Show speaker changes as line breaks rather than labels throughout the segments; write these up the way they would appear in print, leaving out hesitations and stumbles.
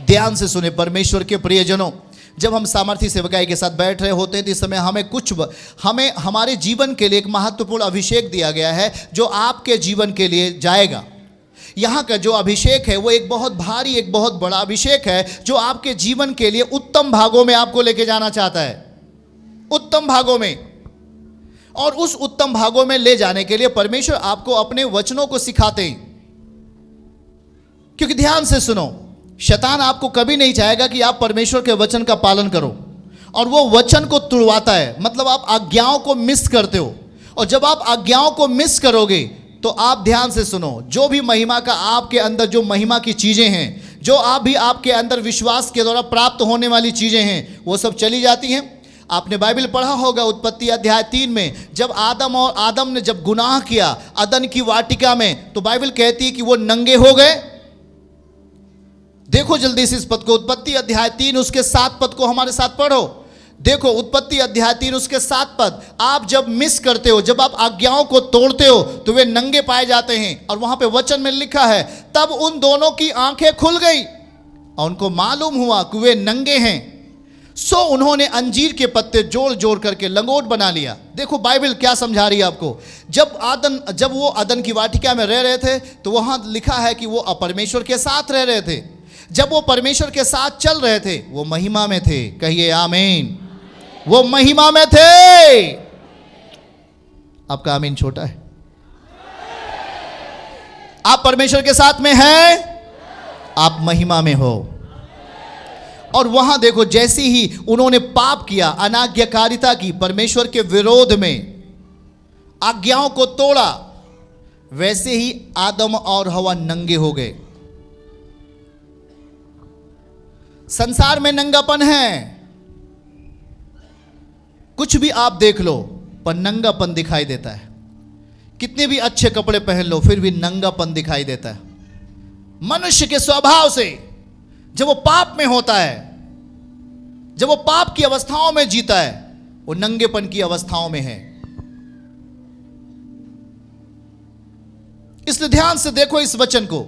ध्यान से सुने परमेश्वर के प्रियजनों, जब हम सामर्थी सेवकाई के साथ बैठ रहे होते हैं तो इस समय हमें हमारे जीवन के लिए एक महत्वपूर्ण अभिषेक दिया गया है जो आपके जीवन के लिए जाएगा। यहाँ का जो अभिषेक है वो एक बहुत भारी, एक बहुत बड़ा अभिषेक है जो आपके जीवन के लिए उत्तम भागों में आपको लेके जाना चाहता है, उत्तम भागों में। और उस उत्तम भागों में ले जाने के लिए परमेश्वर आपको अपने वचनों को सिखाते हैं। क्योंकि ध्यान से सुनो, शैतान आपको कभी नहीं चाहेगा कि आप परमेश्वर के वचन का पालन करो, और वो वचन को तुड़वाता है, मतलब आप आज्ञाओं को मिस करते हो। और जब आप आज्ञाओं को मिस करोगे तो आप ध्यान से सुनो, जो भी महिमा का आपके अंदर, जो महिमा की चीजें हैं, जो आपके अंदर विश्वास के द्वारा प्राप्त होने वाली चीजें हैं, वो सब चली जाती हैं। आपने बाइबल पढ़ा होगा उत्पत्ति अध्याय 3 में, जब आदम ने जब गुनाह किया अदन की वाटिका में, तो बाइबल कहती है कि वो नंगे हो गए। देखो जल्दी से इस पद को, उत्पत्ति अध्याय 3 उसके 7 पद को हमारे साथ पढ़ो। देखो उत्पत्ति अध्याय 3 उसके 7 पद। आप जब मिस करते हो, जब आप आज्ञाओं को तोड़ते हो तो वे नंगे पाए जाते हैं। और वहां पे वचन में लिखा है, तब उन दोनों की आंखें खुल गई और उनको मालूम हुआ कि वे नंगे हैं, सो उन्होंने अंजीर के पत्ते जोड़ जोड़ करके लंगोट बना लिया। देखो बाइबल क्या समझा रही है आपको। जब वो अदन की वाटिका में रह रहे थे तो वहां लिखा है कि वो परमेश्वर के साथ रह रहे थे। जब वो परमेश्वर के साथ चल रहे थे वो महिमा में थे। कहिए आमीन। वो महिमा में थे। आपका आमीन छोटा है। आप परमेश्वर के साथ में हैं, आप महिमा में हो। और वहां देखो, जैसे ही उन्होंने पाप किया, अनाज्ञाकारिता की, परमेश्वर के विरोध में आज्ञाओं को तोड़ा, वैसे ही आदम और हवा नंगे हो गए। संसार में नंगापन है, कुछ भी आप देख लो पर नंगापन दिखाई देता है। कितने भी अच्छे कपड़े पहन लो फिर भी नंगापन दिखाई देता है। मनुष्य के स्वभाव से जब वो पाप में होता है, जब वो पाप की अवस्थाओं में जीता है, वो नंगेपन की अवस्थाओं में है। इसलिए ध्यान से देखो इस वचन को।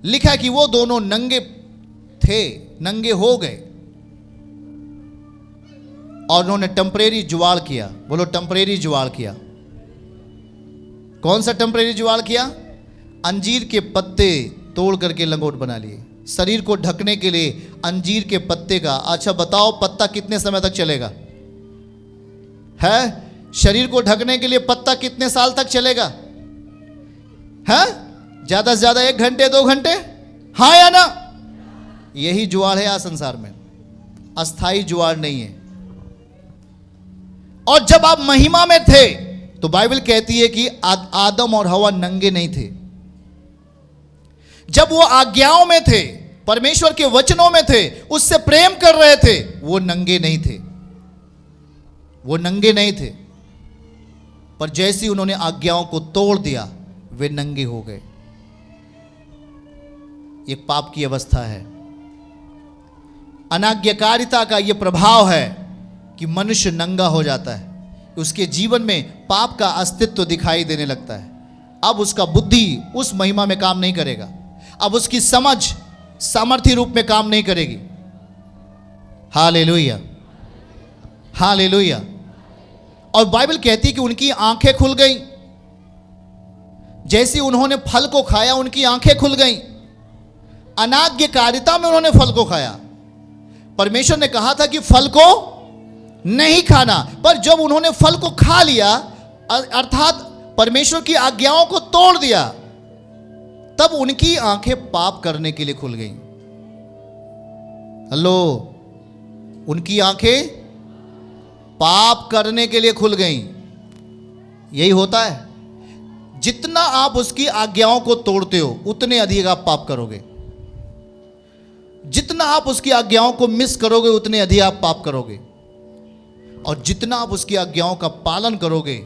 लिखा है कि वो दोनों नंगे थे, नंगे हो गए, और उन्होंने टेम्परेरी जुगाड़ किया। बोलो टेम्परेरी जुगाड़ किया। कौन सा टेम्परेरी जुगाड़ किया? अंजीर के पत्ते तोड़ करके लंगोट बना लिए। शरीर को ढकने के लिए अंजीर के पत्ते का। अच्छा बताओ, पत्ता कितने समय तक चलेगा? है शरीर को ढकने के लिए पत्ता कितने साल तक चलेगा? है ज्यादा से ज्यादा 1 घंटे 2 घंटे, हाँ या ना? यही जुगाड़ है आज संसार में, अस्थाई जुगाड़ नहीं है। और जब आप महिमा में थे तो बाइबल कहती है कि आदम और हवा नंगे नहीं थे। जब वो आज्ञाओं में थे, परमेश्वर के वचनों में थे, उससे प्रेम कर रहे थे, वो नंगे नहीं थे, वो नंगे नहीं थे। पर जैसे ही उन्होंने आज्ञाओं को तोड़ दिया वे नंगे हो गए। ये पाप की अवस्था है। अनाज्ञाकारिता का यह प्रभाव है कि मनुष्य नंगा हो जाता है। उसके जीवन में पाप का अस्तित्व दिखाई देने लगता है। अब उसका बुद्धि उस महिमा में काम नहीं करेगा। अब उसकी समझ सामर्थ्य रूप में काम नहीं करेगी। Hallelujah, hallelujah. और बाइबल कहती है कि उनकी आंखें खुल गई। जैसे उन्होंने फल को खाया उनकी आंखें खुल गई। अनाज्ञाकारिता में उन्होंने फल को खाया। परमेश्वर ने कहा था कि फल को नहीं खाना, पर जब उन्होंने फल को खा लिया, अर्थात परमेश्वर की आज्ञाओं को तोड़ दिया, तब उनकी आंखें पाप करने के लिए खुल गईं। हेलो, उनकी आंखें पाप करने के लिए खुल गईं। यही होता है, जितना आप उसकी आज्ञाओं को तोड़ते हो उतने अधिक आप पाप करोगे। जितना आप उसकी आज्ञाओं को मिस करोगे उतने अधिक आप पाप करोगे। और जितना आप उसकी आज्ञाओं का पालन करोगे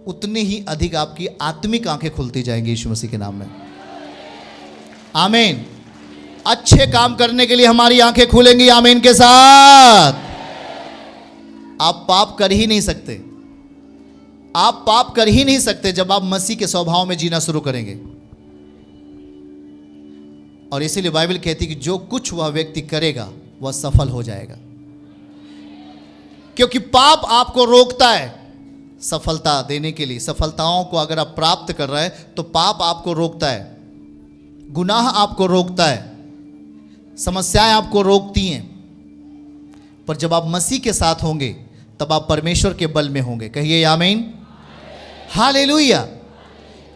उतनी ही अधिक आपकी आत्मिक आंखें खुलती जाएंगी यीशु मसीह के नाम में। आमीन। अच्छे काम करने के लिए हमारी आंखें खुलेंगी आमीन के साथ। आप पाप कर ही नहीं सकते, आप पाप कर ही नहीं सकते जब आप मसीह के स्वभाव में जीना शुरू करेंगे। और इसीलिए बाइबल कहती है कि जो कुछ वह व्यक्ति करेगा वह सफल हो जाएगा, क्योंकि पाप आपको रोकता है सफलता देने के लिए। सफलताओं को अगर आप प्राप्त कर रहे हैं तो पाप आपको रोकता है, गुनाह आपको रोकता है, समस्याएं आपको रोकती हैं। पर जब आप मसीह के साथ होंगे तब आप परमेश्वर के बल में होंगे। कहिए आमीन, हालेलुया।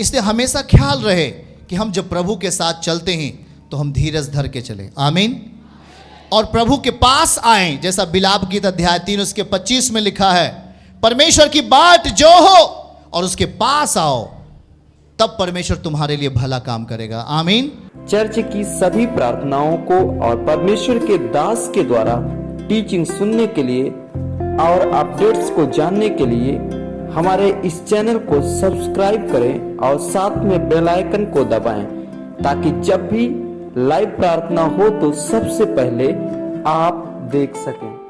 इसलिए हमेशा ख्याल रहे कि हम जब प्रभु के साथ चलते हैं तो हम धीरज धर के चलें। आमीन। और प्रभु के पास आएं, जैसा बिलाप गीत अध्याय 3 उसके 25 में लिखा है, परमेश्वर की बाट जो हो और उसके पास आओ, तब परमेश्वर तुम्हारे लिए भला काम करेगा। आमीन।
चर्च की सभी प्रार्थनाओं को और परमेश्वर के दास के द्वारा टीचिंग सुनने के लिए और अपडेट्स को जानने के लिए हमारे इस चैनल को सब्सक्राइब करें और साथ में बेल आइकन को दबाएं, ताकि जब भी लाइव प्रार्थना हो तो सबसे पहले आप देख सकें।